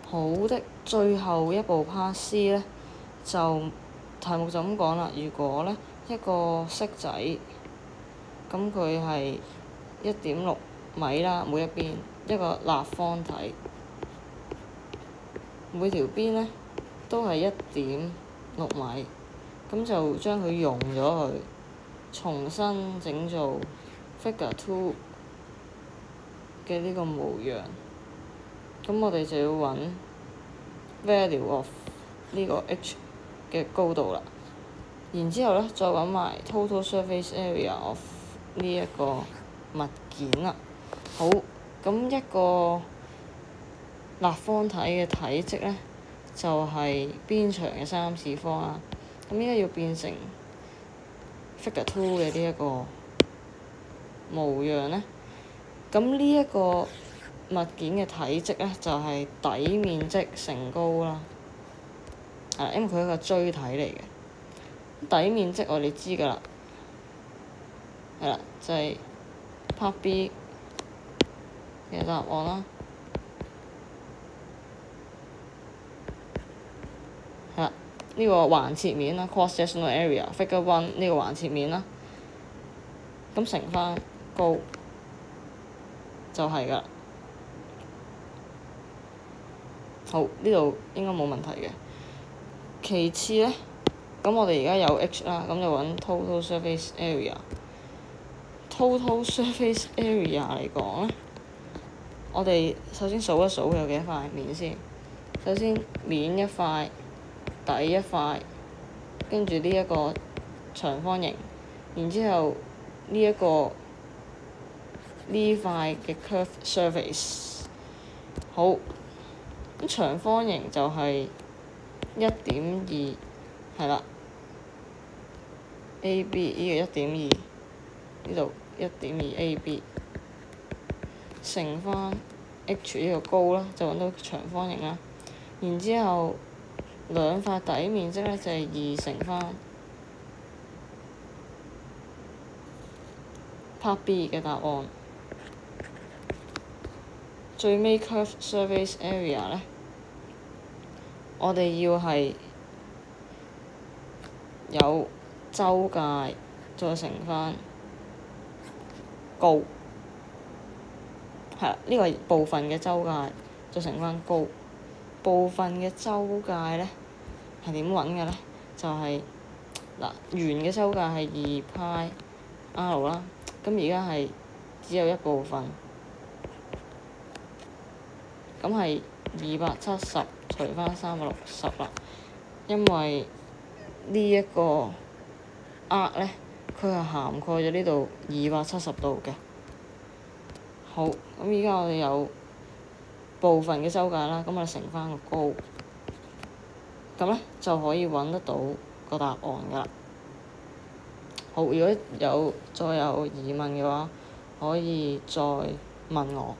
好的最後一步 Part C 呢，就題目就咁講啦。如果呢一個色仔，咁佢係1.6米啦，每一邊一個立方體，每條邊呢都係1.6米，咁就將佢溶咗佢，重新整做 Figure 2嘅呢個模樣。咁我哋就要揾 value of 呢個 h 嘅高度啦。然之後呢，再揾埋 total surface area of 呢一個物件啦。好，咁一個立方體嘅體積呢，就係邊長嘅3次方啦。咁依家要變成 Figure 2嘅呢一個模樣呢，咁呢一個物件嘅體積呢，就係底面積乘高啦。因為佢係一個錐體嚟嘅。底面積我哋知㗎啦，係啦，就係 Part B 嘅答案啦。係啦，呢個橫切面啦 ，cross sectional area Figure 1呢個橫切面啦，咁乘翻高就係㗎啦。好，呢度應該冇問題嘅。其次呢，咁我哋而家有 h 啦，咁就揾 total surface area。total surface area 嚟講呢，我哋首先數一數有幾多塊面先。首先面一塊，底一塊，跟住呢一個長方形，然之後呢塊嘅 curve surface。好，咁長方形就係1.2，係啦。AB 呢個1.2，呢度1.2 AB 乘翻 h 呢個高啦，就揾到長方形啦。然之後兩塊底面積呢，就係2乘翻 Part B 嘅答案。最尾 curve surface area 呢，我哋要係有周界再乘翻高，係啦，呢個係部分嘅周界再乘翻高。部分嘅周界呢係點揾嘅呢？就係圓嘅周界係2πr 啦，咁而家係只有一部分，咁係270除翻360啦。因為呢一個 arc 呢，佢係涵蓋咗呢度270度嘅。好，咁而家我哋有部分嘅周界啦，咁我哋乘翻個高，咁呢就可以揾得到個答案㗎啦。好，如果再有疑問嘅話，可以再問我。